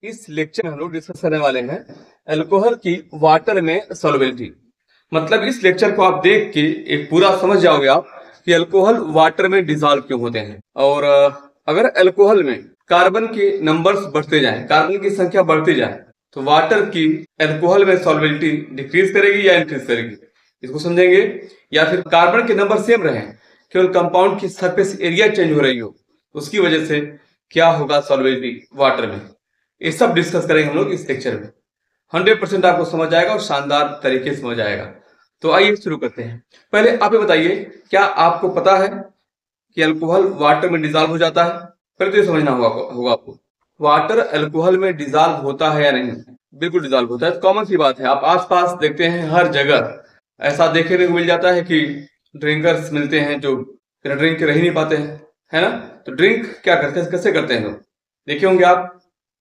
इस लेक्चर में हम लोग डिस्कस करने वाले हैं अल्कोहल की वाटर में सॉल्युबिलिटी। मतलब इस लेक्चर को आप देख के एक पूरा समझ जाओगे आप कि अल्कोहल वाटर में डिजॉल्व क्यों होते हैं। और अगर अल्कोहल में कार्बन के नंबर्स बढ़ते जाएं, कार्बन की संख्या बढ़ती जाए, तो वाटर की अल्कोहल में सॉल्युबिलिटी डिक्रीज करेगी या इंक्रीज करेगी, इसको समझेंगे। या फिर कार्बन के नंबर सेम रहे, केवल कंपाउंड की सरफेस एरिया चेंज हो रही हो, उसकी वजह से क्या होगा सॉल्युबिलिटी वाटर में, ये सब डिस्कस करेंगे हम लोग इस लेक्चर में। 100% आपको समझ आएगा और शानदार तरीके से समझ आएगा। तो आइए शुरू करते हैं। पहले आप ये बताइए, क्या आपको पता है कि अल्कोहल वाटर में डिजॉल्व हो जाता है? पहले तो ये समझना होगा आपको, वाटर अल्कोहल में डिजॉल्व होता है या नहीं। बिल्कुल डिजॉल्व होता है, कॉमन सी बात है। आप आसपास देखते हैं हर जगह ऐसा देखने को मिल जाता है कि ड्रिंकर्स मिलते हैं जो बिना ड्रिंक के रह ही नहीं पाते हैं, है ना। तो ड्रिंक क्या करते हैं, कैसे करते हैं लोग, देखे होंगे आप।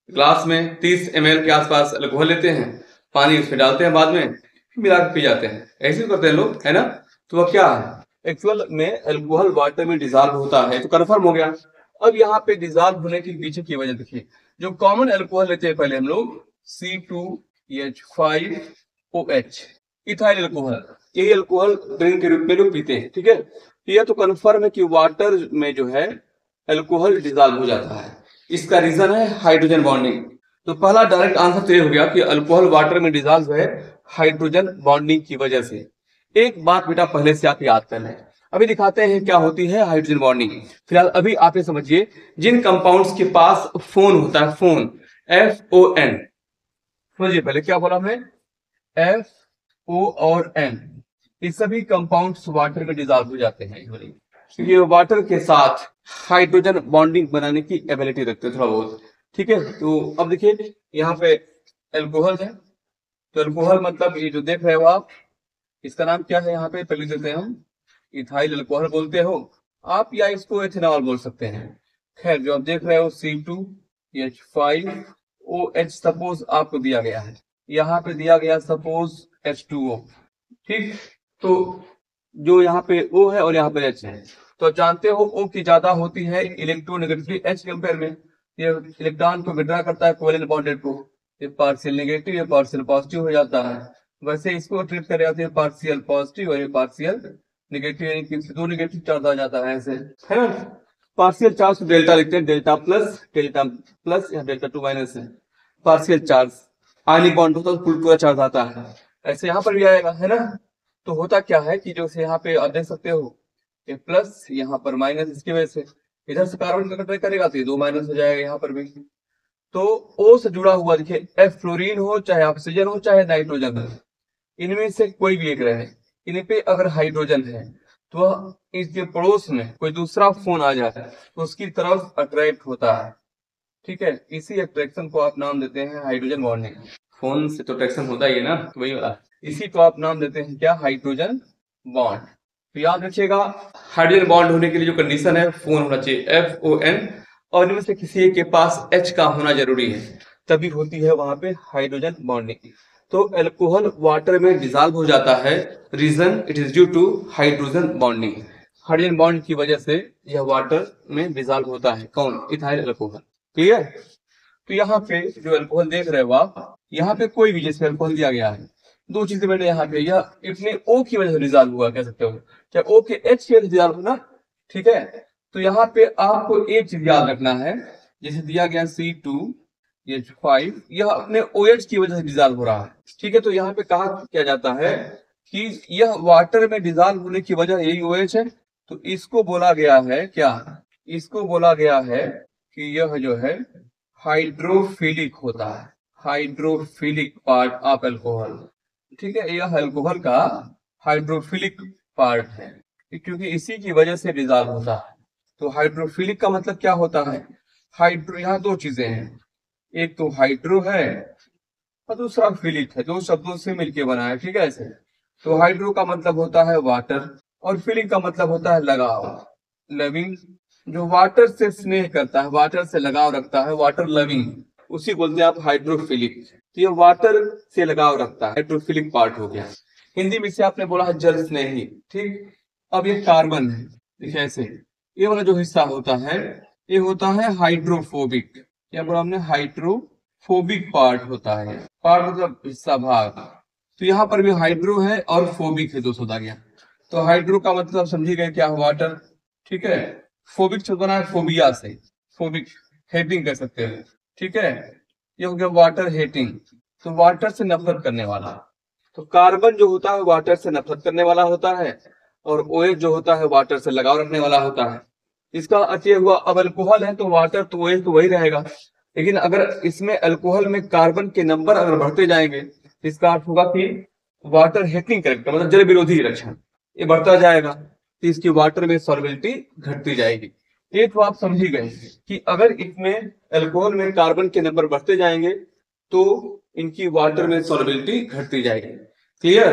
ग्लास में 30 ml के आसपास अल्कोहल लेते हैं, पानी उसमें डालते हैं, बाद में मिला के पी जाते हैं। ऐसे ही करते हैं लोग, है ना। तो वह क्या है, एक्चुअल में अल्कोहल वाटर में डिजॉल्व होता है, तो कंफर्म हो गया। अब यहाँ पे डिजॉल्व होने के पीछे की वजह देखिए, जो कॉमन अल्कोहल लेते हैं पहले हम लोग C2H5OH, इथाइल अल्कोहल, यही अल्कोहल ड्रिंक के रूप में लोग पीते हैं, ठीक है। यह तो कंफर्म है कि वाटर में जो है अल्कोहल डिजॉल्व हो जाता है। इसका रीजन है हाइड्रोजन बॉन्डिंग। तो पहला डायरेक्ट आंसर तो ये हो गया कि अल्कोहल वाटर में डिजॉल्व है हाइड्रोजन बॉन्डिंग की वजह से। एक बात बेटा पहले से आप याद कर लें, अभी दिखाते हैं क्या होती है हाइड्रोजन बॉन्डिंग। फिलहाल अभी आप ये समझिए, जिन कंपाउंड्स के पास फोन होता है, फोन, FON, समझिए पहले क्या बोला हमने, FO और N, ये सभी कंपाउंड्स वाटर में डिजॉल्व हो जाते हैं। ये वाटर के साथ हाइड्रोजन बॉन्डिंग बनाने की एबिलिटी रखते हैं थोड़ा बहुत, ठीक है। तो अब देखिए यहाँ पे अल्कोहल है, तो अल्कोहल मतलब ये जो देख रहे हो आप, इसका नाम क्या है, यहाँ पे पहले देते हैं हम इथाइल अल्कोहल बोलते हो आप, या इसको एथेनॉल बोल सकते हैं। खैर जो आप देख रहे हो C2H5OH सपोज आपको दिया गया है, यहाँ पे दिया गया सपोज H2O, ठीक। तो जो यहाँ पे O है और यहाँ पे H है, तो आप जानते हो O की ज्यादा होती है इलेक्ट्रोनेगेटिविटी H कंपेयर में। ये इलेक्ट्रॉन को विड्रॉ करता है कोवेलेंट बॉन्डेड को, ये पार्शियल नेगेटिव ये पार्शियल पॉजिटिव हो जाता है। वैसे इसको ट्रीट करे जाते हैं पार्शियल पॉजिटिव और ये पार्शियल नेगेटिव, यानी कि दो नेगेटिव चार्ज आ जाता है ऐसे, है ना। पार्शियल चार्ज डेल्टा लिखते हैं, डेल्टा प्लस या डेल्टा टू माइनस है। पार्शियल चार्ज आयनिक बॉन्ड होता है तो पूरा चार्ज आता है, ऐसे यहाँ पर भी आएगा, है ना। तो होता क्या है कि जो यहाँ पे आप देख सकते हो, ये प्लस यहाँ पर माइनस, इसकी वजह से इधर से कार्बन कंडक्ट करेगा तो ये दो माइनस हो जाएगा यहाँ पर भी। तो O से जुड़ा हुआ देखिए, F फ्लोरीन हो चाहे ऑक्सीजन हो चाहे नाइट्रोजन हो, इनमें से कोई भी एक रहे, इन पे अगर हाइड्रोजन है तो इसके पड़ोस में कोई दूसरा फोन आ जाता है तो उसकी तरफ अट्रैक्ट होता है, ठीक है। इसी अट्रैक्शन को आप नाम देते हैं हाइड्रोजन बॉन्डिंग। फोन से तो अट्रैक्शन होता ही है ना, तो वही वाला, इसी को आप नाम देते हैं क्या, हाइड्रोजन बॉन्ड। तो याद रखिएगा, हाइड्रोजन बॉन्ड होने के लिए जो कंडीशन है, फोन होना चाहिए FON, और इनमें से किसी एक के पास H का होना जरूरी है, तभी होती है वहां पे हाइड्रोजन बॉन्डिंग। तो अल्कोहल वाटर में डिजॉल्व हो जाता है, reason it is due to hydrogen bonding. Hydrogen bond की वजह से यह वाटर में डिजॉल्व होता है, कौन, इथाइल अल्कोहल, क्लियर। तो यहाँ पे जो अल्कोहल देख रहे हो आप, यहाँ पे कोई भी जैसे अल्कोहल दिया गया है, दो चीजें मैंने यहाँ पे, यह अपने O की वजह से डिजॉल्व हुआ कह सकते हो, क्या O के H की वजह से डिजॉल्व हुआ, ठीक है। तो यहाँ पे आपको एक चीज याद रखना है, जैसे दिया गया C2H5, यह अपने OH की वजह से डिजॉल्व हो रहा है, ठीक है। तो यहाँ पे कहा किया जाता है कि यह वाटर में डिजॉल्व होने की वजह यही OH है, तो इसको बोला गया है क्या, इसको बोला गया है कि यह जो है हाइड्रोफिलिक होता है, हाइड्रोफिलिक पार्ट ऑफ अल्कोहल, ठीक है। यह अल्कोहल का हाइड्रोफिलिक पार्ट है, क्योंकि इसी की वजह से डिजॉल्व होता है। तो हाइड्रोफिलिक का मतलब क्या होता है, हाइड्रो, यहाँ दो चीजें हैं, एक तो हाइड्रो है और दूसरा फिलिक है, दो शब्दों से मिलके बना है, ठीक है ऐसे। तो हाइड्रो का मतलब होता है वाटर और फिलिक का मतलब होता है लगाव, लविंग, जो वाटर से स्नेह करता है, वाटर से लगाव रखता है, वाटर लविंग, उसी बोलते हैं आप हाइड्रोफिलिक। तो ये वाटर से लगाव रखता है, हाइड्रोफिलिक पार्ट हो गया। हिंदी में से आपने बोला है जल स्नेही, ठीक। अब ये कार्बन है, देखिए ऐसे, ये वाला जो हिस्सा होता है ये होता है हाइड्रोफोबिक, क्या बोला हमने, हाइड्रो फोबिक पार्ट होता है, पार्ट मतलब हिस्सा, भाग। तो यहाँ पर भी हाइड्रो है और फोबिक है, 200 आ गया। तो हाइड्रो का मतलब समझिए गए क्या, वाटर, ठीक है। फोबिक से बना है फोबिया से, फोबिक हेटिंग कर सकते हैं, ठीक है। ये हो गया वाटर हेटिंग, तो वाटर से नफरत करने वाला। तो कार्बन जो होता है वाटर से नफरत करने वाला होता है, और OH जो होता है वाटर से लगाव रखने वाला होता है। इसका अर्थ ये हुआ, अब अल्कोहल है तो वाटर तो OH तो वही रहेगा, लेकिन अगर इसमें अल्कोहल में कार्बन के नंबर अगर बढ़ते जाएंगे, इसका अर्थ होगा कि वाटर हेटिंग कैरेक्टर मतलब जल विरोधी लक्षण ये बढ़ता जाएगा, तो इसकी वाटर में सॉल्युबिलिटी घटती जाएगी। ये तो आप समझ ही गए कि अगर इसमें अल्कोहल में कार्बन के नंबर बढ़ते जाएंगे तो इनकी वाटर में सॉल्युबिलिटी घटती जाएगी। क्लियर?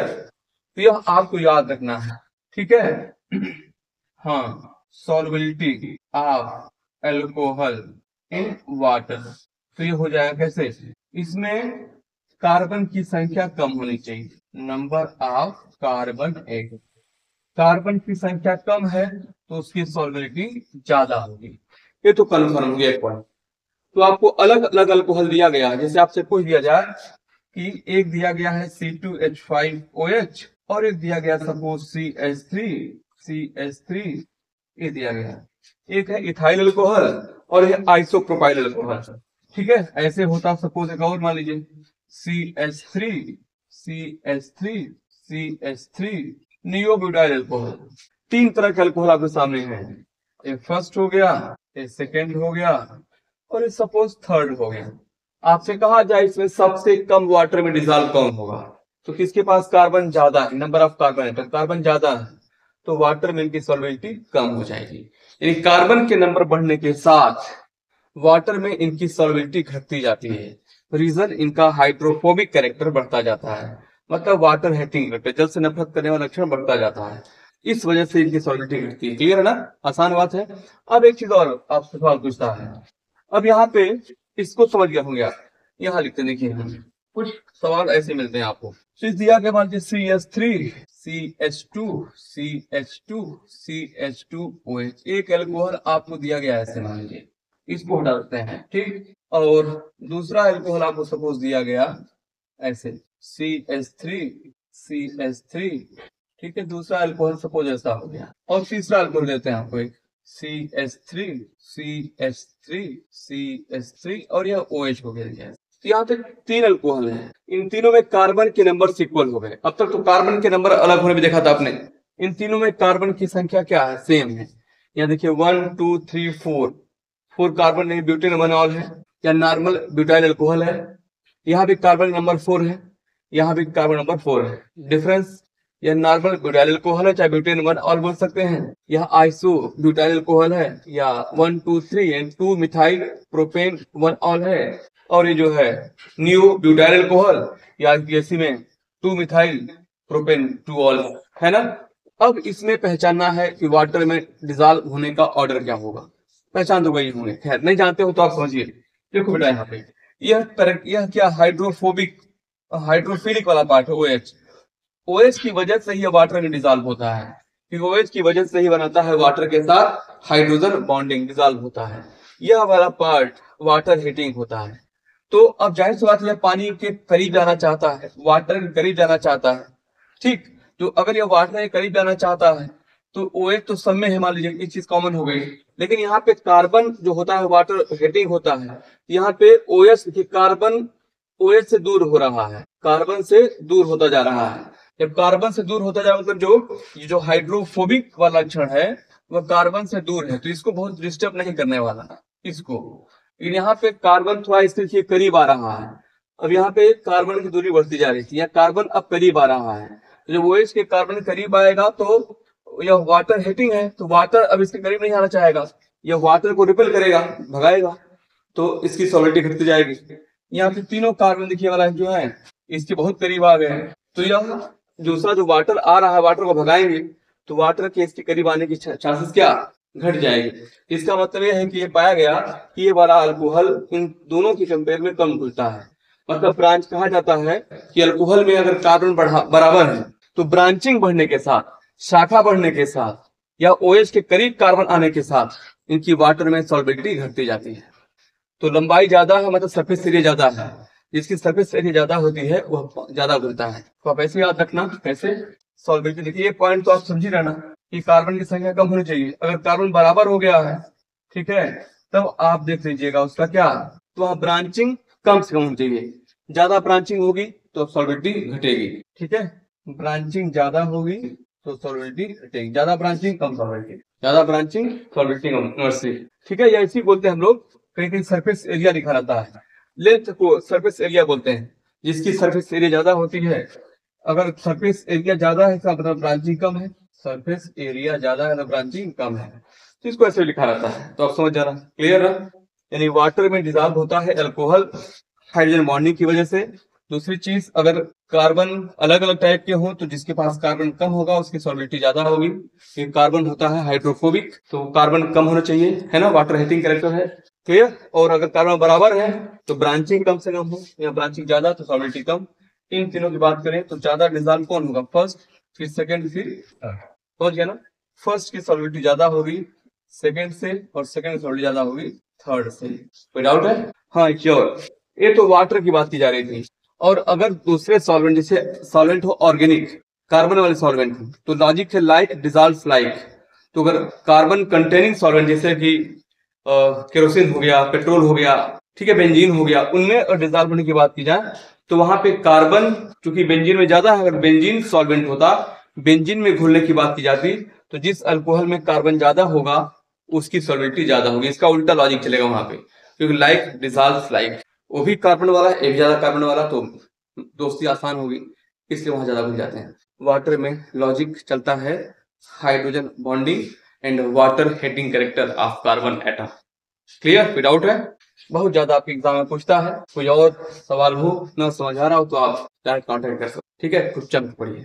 तो यह आपको याद रखना है, ठीक है। हाँ, solubility of alcohol in water, तो ये हो जाएगा कैसे, इसमें कार्बन की संख्या कम होनी चाहिए, number of carbon atom. Carbon की संख्या कम है तो उसकी सॉल्युबिलिटी ज्यादा होगी, ये तो कन्फर्म हो गया एक पॉइंट। तो आपको अलग अलग अल्कोहल दिया गया है, जैसे आपसे पूछ दिया जाए कि एक दिया गया है C2H5OH और एक दिया गया सपोज CH3 ये दिया गया है। एक है इथाइल अल्कोहल और एक आइसोप्रोपाइल अल्कोहल, ठीक है। ऐसे होता सपोज एक और मान लीजिए CH3 नियोब्यूटाइल अल्कोहल। तीन तरह के अल्कोहल आपके सामने हैं, एक फर्स्ट हो गया, एक सेकेंड हो गया और एक सपोज थर्ड हो गया। आपसे कहा जाए इसमें सबसे कम वाटर में डिजॉल्व कौन होगा, तो किसके पास कार्बन ज्यादा है, नंबर ऑफ कार्बन है, कार्बन ज्यादा है तो वाटर में इनकी सॉल्युबिलिटी कम हो जाएगी। यानी कार्बन के नंबर बढ़ने के साथ वाटर में इनकी सॉल्युबिलिटी घटती जाती है, रीजन इनका हाइड्रोफोबिक कैरेक्टर बढ़ता जाता है, मतलब वाटर हेटिंग करते, जल से नफरत करने वाला लक्षण बढ़ता जाता है, इस वजह से इनकी सॉल्युबिलिटी घटती है। क्लियर है ना, आसान बात है। अब एक चीज और आपसे सवाल पूछता है, अब यहाँ पे इसको समझ गया होंगे आप, यहाँ लिखते देखिए कुछ सवाल ऐसे मिलते हैं आपको। चीज दिया गया मान लीजिए CH3 CH2OH, एक एल्कोहल आपको दिया गया है ऐसे मान लीजिए, इसको हटा देते हैं, ठीक। और दूसरा एल्कोहल आपको सपोज दिया गया ऐसे CH3, ठीक है। दूसरा अल्कोहल सपोज ऐसा हो गया, और तीसरा अल्कोहल लेते हैं आपको एक CH3 और यह OH हो गया। तो यहाँ तक तीन अल्कोहल हैं, इन तीनों में कार्बन के नंबर इक्वल हो गए। अब तक तो कार्बन के नंबर अलग होने भी देखा था आपने, इन तीनों में कार्बन की संख्या क्या है, सेम है। यहाँ देखिए 1 2 3 4 कार्बन नहीं, ब्यूटेन मोनोल है या नॉर्मल ब्यूटाइल अल्कोहल है। यहाँ भी कार्बन नंबर 4 है, यहाँ भी कार्बन नंबर 4 है। डिफरेंस, यह नॉर्मल ब्यूटाइल अल्कोहल है, चाहे ब्यूटेन 1 ऑल बोल सकते हैं। यह आइसो ब्यूटाइल अल्कोहल है, या 1 2 3 एंड 2 मिथाइल प्रोपेन 1 ऑल है। और ये जो है न्यू ब्यूटाइल अल्कोहल, या इसी में 2 मिथाइल प्रोपेन 2 ऑल है ना। अब इसमें पहचानना है कि वाटर में डिजॉल्व होने का ऑर्डर क्या होगा, पहचान तो गई होंगे, खैर नहीं जानते हो तो आप समझिए। देखो बेटा यहाँ पे यह क्या हाइड्रोफोबिक हाइड्रोफिलिक वाला पार्ट है OH। OH की वजह से ही वाटर में डिजॉल्व होता है, क्योंकि OH की वजह से ही बनाता है वाटर के साथ हाइड्रोजन बॉन्डिंग, डिजॉल्व होता है। यह वाला पार्ट वाटर हीटिंग होता है। तो अब जाहिर सी बात है पानी के करीब जाना चाहता है, वाटर के करीब जाना चाहता है, ठीक। तो अगर यह वाटर के करीब जाना चाहता है तो OH तो सब में है, मान लीजिए एक चीज कॉमन हो गई, लेकिन यहाँ पे कार्बन जो होता है वाटर हीटिंग होता है, यहाँ पे OH कार्बन OH से दूर हो रहा है, कार्बन से दूर होता जा रहा है। जब कार्बन से दूर होता जाए मतलब जो हाइड्रोफोबिक वाला लक्षण है वह कार्बन से दूर है, तो इसको बहुत डिस्टर्ब नहीं करने वाला इसको। यहाँ पे कार्बन थोड़ा इसके करीब आ रहा है, अब यहाँ पे कार्बन की दूरी बढ़ती जा रही थी, यहाँ कार्बन अब करीब आ रहा है। तो जब OH के कार्बन करीब आएगा तो यह वाटर हीटिंग है, तो वाटर अब इसके करीब नहीं आना चाहेगा, यह वाटर को रिपेल करेगा, भगाएगा, तो इसकी सॉलिडिटी घटती जाएगी। यहाँ पे तीनों कार्बन देखिए वाला जो है इसके बहुत करीब आ गए, तो यह दूसरा जो वाटर आ रहा है वाटर को भगाएंगे तो वाटर के इसके करीब आने की चांसेस क्या घट जाएगी। इसका मतलब यह है कि ये पाया गया कि ये वाला अल्कोहल इन दोनों की कंपेयर में कम घुलता है। मतलब ब्रांच कहा जाता है कि अल्कोहल में अगर कार्बन बराबर है तो ब्रांचिंग बढ़ने के साथ, शाखा बढ़ने के साथ या OH के करीब कार्बन आने के साथ इनकी वाटर में सॉल्युबिलिटी घटती जाती है। तो लंबाई ज्यादा है मतलब सरफेस एरिया ज्यादा है, जिसकी सरफेस एरिया ज्यादा होती है वह ज्यादा घुलता है। तो आप ऐसे याद रखना कैसे सॉल्वेंट। देखिए ये पॉइंट तो आप समझ ही रहना कि कार्बन की संख्या कम होनी चाहिए। अगर कार्बन बराबर हो गया है, ठीक है, तब आप देख लीजिएगा उसका क्या, तो वहाँ ब्रांचिंग कम से कम होनी चाहिए। ज्यादा ब्रांचिंग होगी तो सॉल्वेंटी घटेगी, ठीक है। ब्रांचिंग ज्यादा होगी तो सॉल्वेंटी घटेगी, ज्यादा ब्रांचिंग कम सॉल्वेंटी, ज्यादा ब्रांचिंग सॉल्वेंटी कम, ठीक है। या इसी बोलते हैं हम लोग, कहीं कहीं सरफेस एरिया लिखा रहता है, लेंथ को सरफेस एरिया बोलते हैं। जिसकी सरफेस एरिया ज्यादा होती है, अगर सरफेस एरिया ज्यादा है इसका मतलब ब्रांचिंग कम है, सरफेस एरिया ज्यादा है तो ब्रांचिंग कम है, तो इसको ऐसे लिखा रहता है। तो आप समझ जाना, क्लियर है। यानी वाटर में डिजॉल्व होता है अल्कोहल हाइड्रोजन बॉन्डिंग की वजह से। दूसरी चीज, अगर कार्बन अलग अलग टाइप के हो तो जिसके पास कार्बन कम होगा उसकी सॉल्वेंटी ज्यादा होगी। ये कार्बन होता है हाइड्रोफोबिक, तो कार्बन कम होना चाहिए, है ना, वाटर हेटिंग कैरेक्टर है, क्लियर। और अगर कार्बन बराबर है तो ब्रांचिंग कम से कम हो, या ब्रांचिंग ज्यादा तो सॉल्वेंटी कम। इन तीनों की बात करें तो ज्यादा डिजॉल्व कौन होगा, फर्स्ट, फिर सेकेंड, फिर थर्ड, समझ गया ना। फर्स्ट की सॉल्वेंटी ज्यादा होगी सेकेंड से, और सेकेंड की सॉल्वेंटी ज्यादा होगी थर्ड से। कोई डाउट है? हाँ, श्योर। ये तो वाटर की बात की जा रही थी। और अगर दूसरे सॉल्वेंट, जैसे सॉल्वेंट हो ऑर्गेनिक, कार्बन वाले सॉल्वेंट हो, तो लॉजिक है लाइक डिजॉल्व लाइक। तो अगर कार्बन कंटेनिंग सॉल्वेंट जैसे कि केरोसिन हो गया, पेट्रोल हो गया, ठीक है, बेंजीन हो गया, उनमें डिजॉल्व होने की बात की जाए तो वहां पे कार्बन चूंकि बेंजीन में ज्यादा है, अगर बेंजीन सॉल्वेंट होता, बेंजीन में घुलने की बात की जाती, तो जिस अल्कोहल में कार्बन ज्यादा होगा उसकी सॉल्वेंटी ज्यादा होगी। इसका उल्टा लॉजिक चलेगा वहां पे, क्योंकि लाइक डिजॉल्व लाइक, वो भी कार्बन वाला है, एक ज्यादा कार्बन वाला, तो दोस्ती आसान होगी, इसलिए वहां ज्यादा घुल जाते हैं। वाटर में लॉजिक चलता है hydrogen bonding and water hating character of carbon atom. Clear? कोई डाउट है? बहुत ज्यादा आपके एग्जाम में पूछता है। कोई और सवाल हो, ना समझ आ रहा हो तो आप डायरेक्ट कॉन्टेक्ट कर सकते, ठीक है। कुछ चंक पढ़िए।